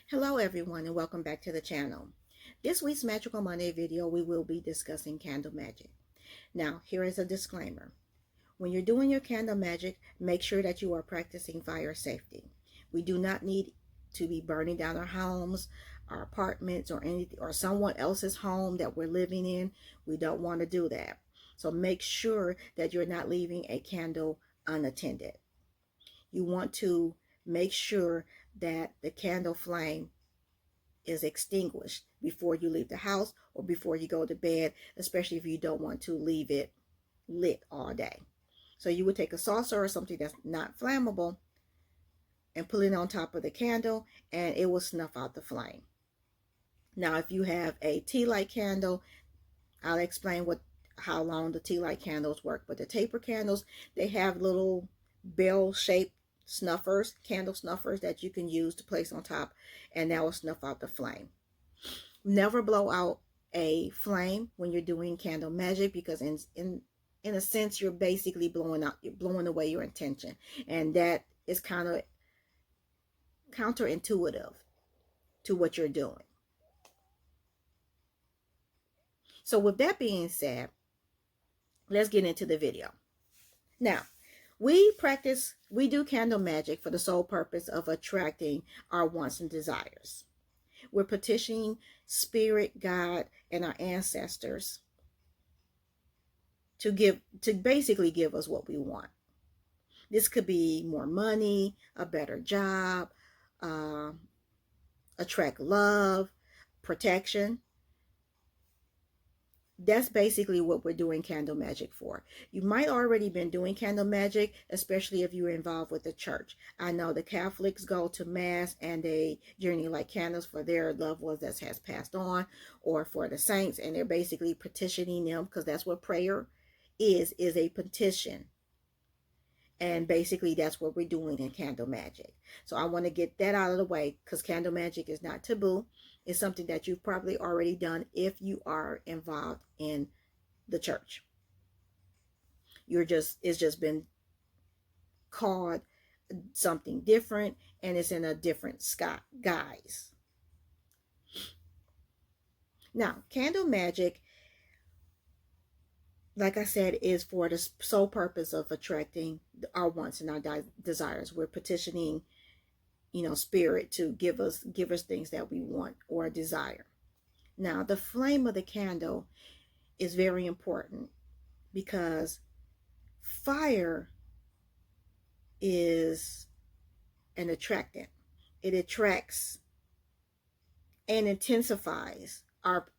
Hello everyone and welcome back to the channel. This week's Magical Monday video we will be discussing candle magic. Now here is a disclaimer. When you're doing your candle magic, make sure that you are practicing fire safety. We do not need to be burning down our homes, our apartments, or anything, or someone else's home that we're living in. We don't want to do that. So make sure that you're not leaving a candle unattended. You want to make sure that the candle flame is extinguished before you leave the house or before you go to bed, especially if you don't want to leave it lit all day. So you would take a saucer or something that's not flammable and put it on top of the candle and it will snuff out the flame. Now if you have a tea light candle, I'll explain how long the tea light candles work, but the taper candles, they have little bell shaped snuffers, candle snuffers that you can use to place on top, and that will snuff out the flame. Never blow out a flame when you're doing candle magic, because in a sense you're basically blowing away your intention, and that is kind of counterintuitive to what you're doing. So with that being said, let's get into the video. Now, we do candle magic for the sole purpose of attracting our wants and desires. We're petitioning spirit, God, and our ancestors to basically give us what we want. This could be more money, a better job, attract love, protection. That's basically what we're doing candle magic for. You might already been doing candle magic, especially if you're involved with the church. I know the Catholics go to mass and they generally light candles for their loved ones that has passed on, or for the saints, and they're basically petitioning them, because that's what prayer is a petition. And basically that's what we're doing in candle magic. So I want to get that out of the way, because candle magic is not taboo. It's something that you've probably already done if you are involved in the church. It's just been called something different, and it's in a different guise. Now, candle magic, like I said, is for the sole purpose of attracting our wants and our desires. We're petitioning, spirit to give us things that we want or desire. Now, the flame of the candle is very important, because fire is an attractant. It attracts and intensifies our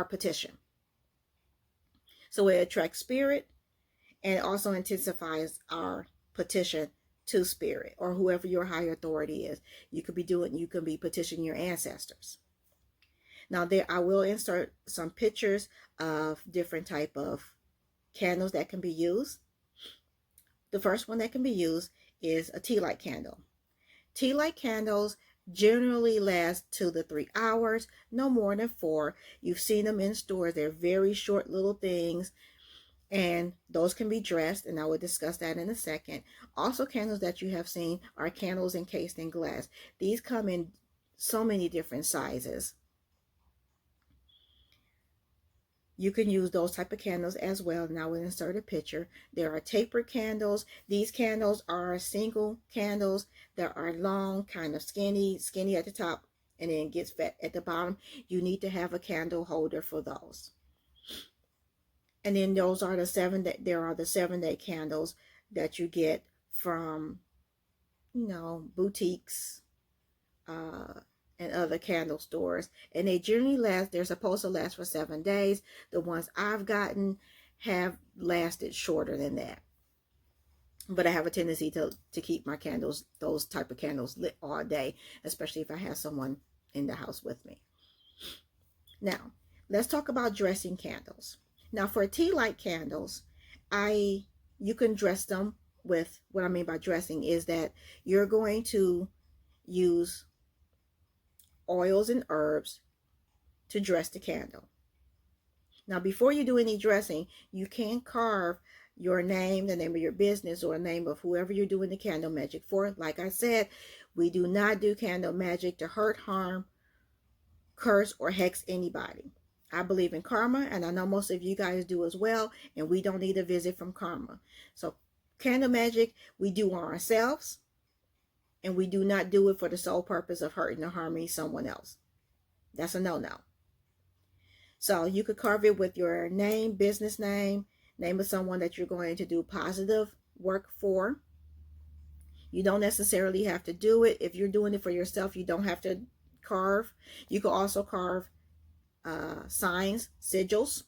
petition. So it attracts spirit, and it also intensifies our petition to spirit, or whoever your higher authority is. You could be petitioning your ancestors. Now I will insert some pictures of different type of candles that can be used. The first one that can be used is a tea light candle. Tea light candles generally last 2 to 3 hours, no more than 4. You've seen them in stores. They're very short little things, and those can be dressed, and I will discuss that in a second. Also, candles that you have seen are candles encased in glass. These come in so many different sizes. You can use those type of candles as well. Now we'll insert a picture. There are tapered candles. These candles are single candles that are long, kind of skinny at the top, and then gets fat at the bottom. You need to have a candle holder for those. And then those are the 7-day candles that you get from, boutiques, and other candle stores, and they generally they're supposed to last for 7 days. The ones I've gotten have lasted shorter than that, but I have a tendency to keep my candles, those type of candles, lit all day, especially if I have someone in the house with me. Now let's talk about dressing candles. Now for tea light candles, you can dress them with, what I mean by dressing is that you're going to use oils and herbs to dress the candle. Now before you do any dressing, you can carve your name, the name of your business, or the name of whoever you're doing the candle magic for. Like I said, we do not do candle magic to hurt, harm, curse, or hex anybody. I believe in karma, and I know most of you guys do as well, and we don't need a visit from karma. So candle magic we do on ourselves, and we do not do it for the sole purpose of hurting or harming someone else. That's a no-no. So you could carve it with your name, business name, name of someone that you're going to do positive work for. You don't necessarily have to do it. If you're doing it for yourself, you don't have to carve. You could also carve signs, sigils,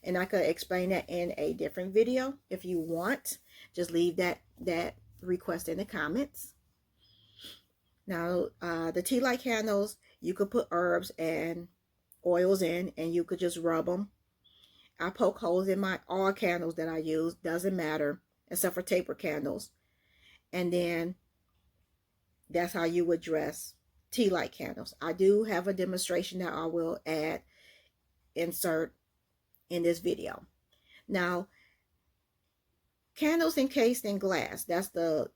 and I could explain that in a different video if you want. Just leave that request in the comments. Now, the tea light candles, you could put herbs and oils in, and you could just rub them. I poke holes in all candles that I use, doesn't matter, except for tapered candles. And then that's how you would dress tea light candles. I do have a demonstration that I will insert in this video. Now, candles encased in glass, that's the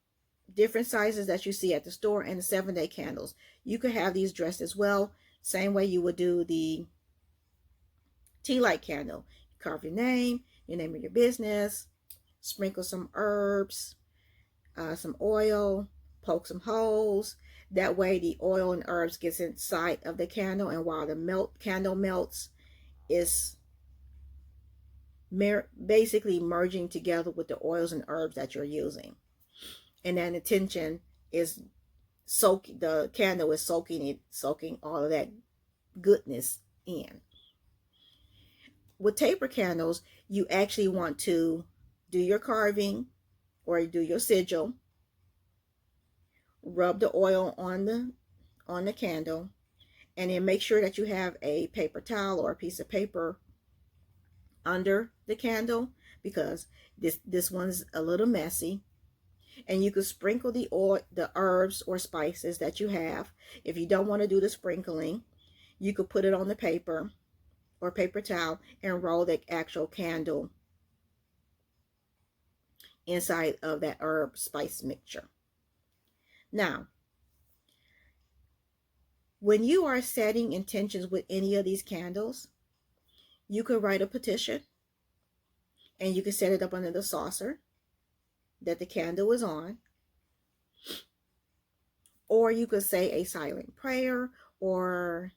different sizes that you see at the store, and the 7-day candles. You could have these dressed as well, same way you would do the tea light candle. Carve your name of your business, sprinkle some herbs, some oil, poke some holes. That way the oil and herbs gets inside of the candle, and while the candle melts, is basically merging together with the oils and herbs that you're using. And that intention is the candle is soaking all of that goodness in. With taper candles, you actually want to do your carving or do your sigil, rub the oil on the candle, and then make sure that you have a paper towel or a piece of paper under the candle, because this one's a little messy. And you could sprinkle the herbs or spices that you have. If you don't want to do the sprinkling, you could put it on the paper or paper towel and roll the actual candle inside of that herb spice mixture. Now, when you are setting intentions with any of these candles, you could write a petition, and you can set it up under the saucer that the candle is on, or you could say a silent prayer, or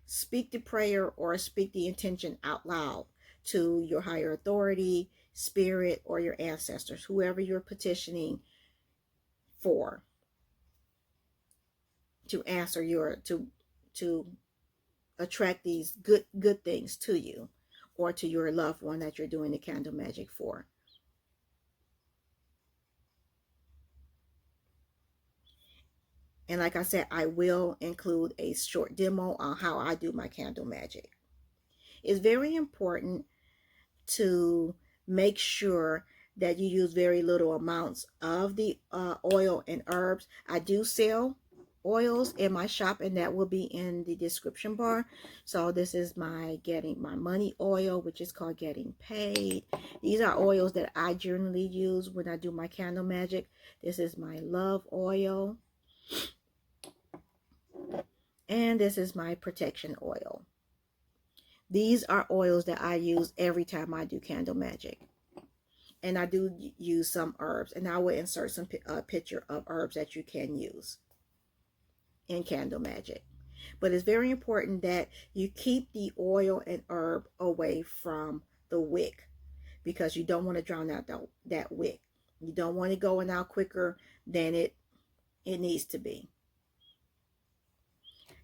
speak the prayer, or speak the intention out loud to your higher authority, spirit, or your ancestors, whoever you're petitioning for, to answer to attract these good things to you, or to your loved one that you're doing the candle magic for. And like I said, I will include a short demo on how I do my candle magic. It's very important to make sure that you use very little amounts of the oil and herbs. I do sell oils in my shop, and that will be in the description bar. So this is my Getting My Money oil, which is called Getting Paid. These are oils that I generally use when I do my candle magic. This is my Love oil, and this is my Protection oil. These are oils that I use every time I do candle magic. And I do use some herbs, and I will insert some picture of herbs that you can use in candle magic. But it's very important that you keep the oil and herb away from the wick, because you don't want to drown out that wick. You don't want it going out quicker than it needs to be.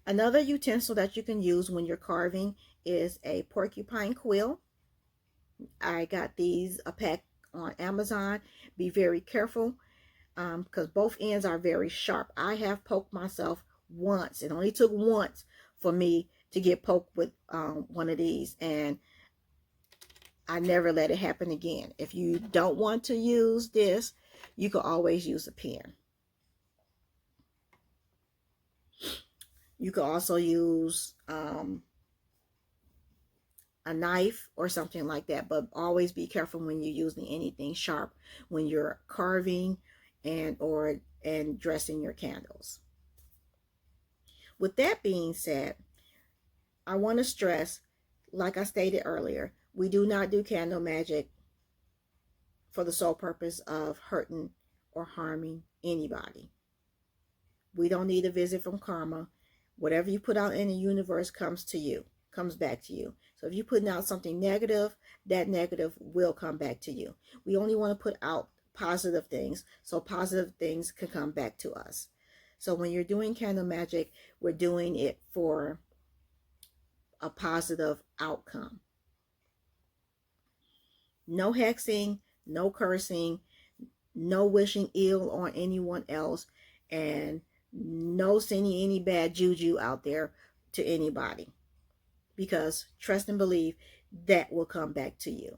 Another utensil that you can use when you're carving is a porcupine quill. I got these a pack on Amazon. Be very careful, because both ends are very sharp. I have poked myself once. It only took once for me to get poked with one of these, and I never let it happen again. If you don't want to use this, you can always use a pen. You can also use a a knife or something like that, but always be careful when you're using anything sharp when you're carving and dressing your candles. With that being said, I want to stress, like I stated earlier, we do not do candle magic for the sole purpose of hurting or harming anybody. We don't need a visit from karma. Whatever you put out in the universe comes to you, comes back to you. So if you're putting out something negative, that negative will come back to you. We only want to put out positive things so positive things can come back to us. So when you're doing candle magic, we're doing it for a positive outcome. No hexing, no cursing, no wishing ill on anyone else, and no sending any bad juju out there to anybody, because trust and believe that will come back to you.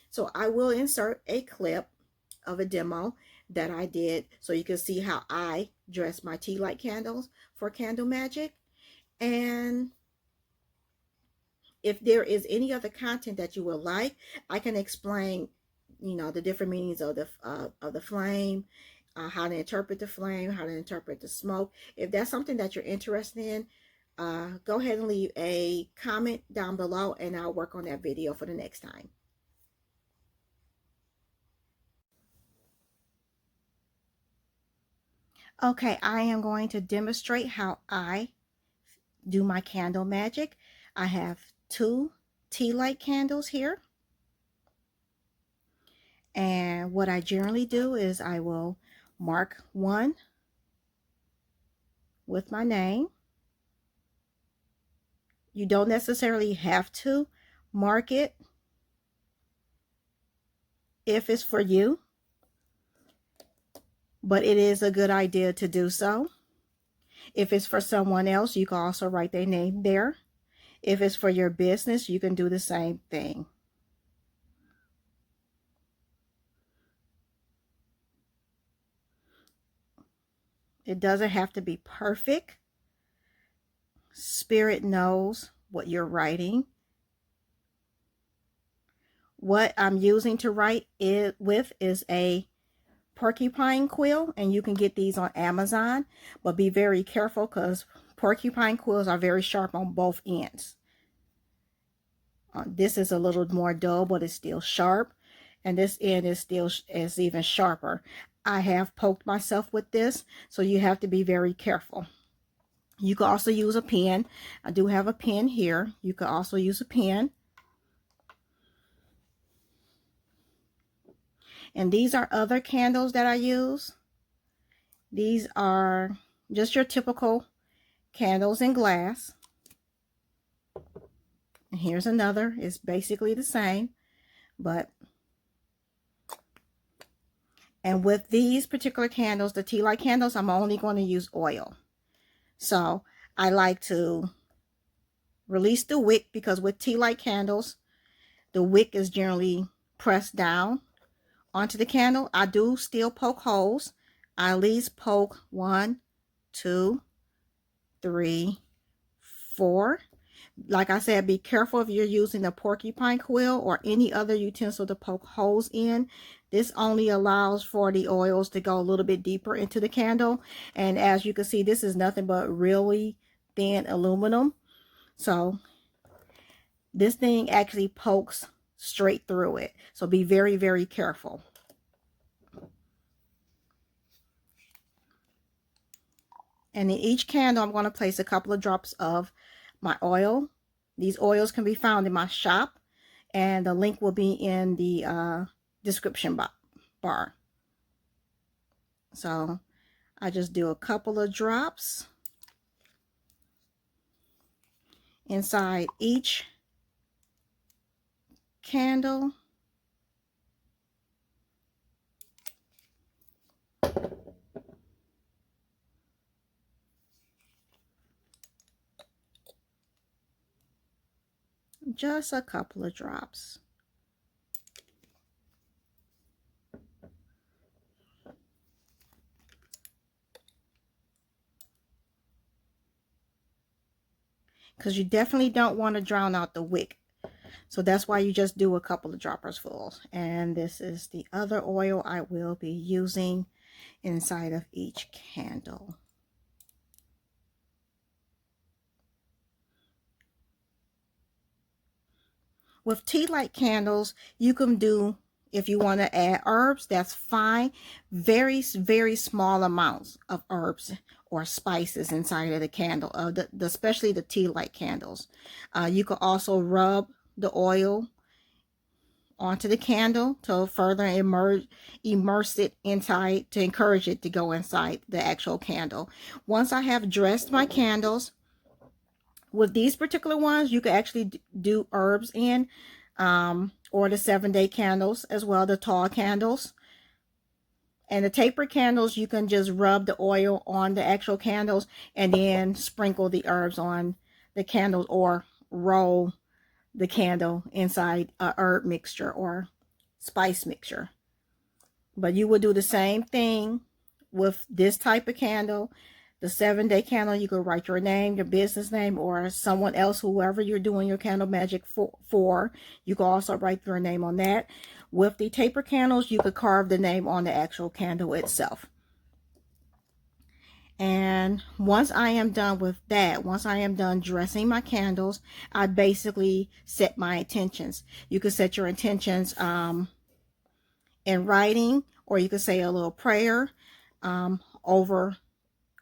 So I will insert a clip of a demo that I did so you can see how I dress my tea light candles for candle magic. And if there is any other content that you would like, I can explain, the different meanings of the flame, how to interpret the flame, how to interpret the smoke. If that's something that you're interested in, go ahead and leave a comment down below, and I'll work on that video for the next time. Okay, I am going to demonstrate how I do my candle magic. I have 2 tea light candles here. And what I generally do is I will mark one with my name. You don't necessarily have to mark it if it's for you, but it is a good idea to do so. If it's for someone else, you can also write their name there. If it's for your business, you can do the same thing. It doesn't have to be perfect. Spirit knows what you're writing. What I'm using to write it with is a Porcupine Quill, and you can get these on Amazon, but be very careful because Porcupine Quills are very sharp on both ends. This is a little more dull, but it's still sharp, and this end is even sharper. I have poked myself with this, so you have to be very careful. You can also use a pen. I do have a pen here. You can also use a pen. And these are other candles that I use. These are just your typical candles in glass. And here's another. It's basically the same, and with these particular candles, the tea light candles, I'm only going to use oil. So I like to release the wick, because with tea light candles, the wick is generally pressed down onto the candle. I do still poke holes. I at least poke 1, 2, 3, 4. Like I said, be careful if you're using a porcupine quill or any other utensil to poke holes in. This only allows for the oils to go a little bit deeper into the candle. And as you can see, this is nothing but really thin aluminum. So this thing actually pokes straight through it. So be very, very careful. And in each candle, I'm going to place a couple of drops of my oil. These oils can be found in my shop, and the link will be in the description bar. So I just do a couple of drops inside each candle. Just a couple of drops. because you definitely don't want to drown out the wick. So that's why you just do a couple of droppers full. And this is the other oil I will be using inside of each candle. With tea light candles, you can do, if you want to add herbs, that's fine. Very, very small amounts of herbs or spices inside of the candle, especially the tea light candles. You could also rub the oil onto the candle to further immerse it inside, to encourage it to go inside the actual candle. Once I have dressed my candles, with these particular ones, you could actually do herbs in, or the 7-day candles as well, the tall candles. And the tapered candles, you can just rub the oil on the actual candles and then sprinkle the herbs on the candles, or roll the candle inside a herb mixture or spice mixture. But you would do the same thing with this type of candle. The 7-day candle, you could write your name, your business name, or someone else, whoever you're doing your candle magic for. You can also write your name on that. With the taper candles, you could carve the name on the actual candle itself. And once I am done with that, once I am done dressing my candles, I basically set my intentions. You could set your intentions in writing, or you could say a little prayer over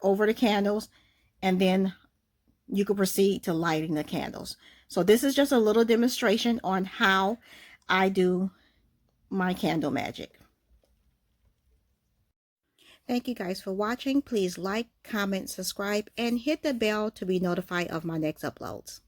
the candles, and then you could proceed to lighting the candles. So this is just a little demonstration on how I do my candle magic. Thank you guys for watching. Please like, comment, subscribe, and hit the bell to be notified of my next uploads.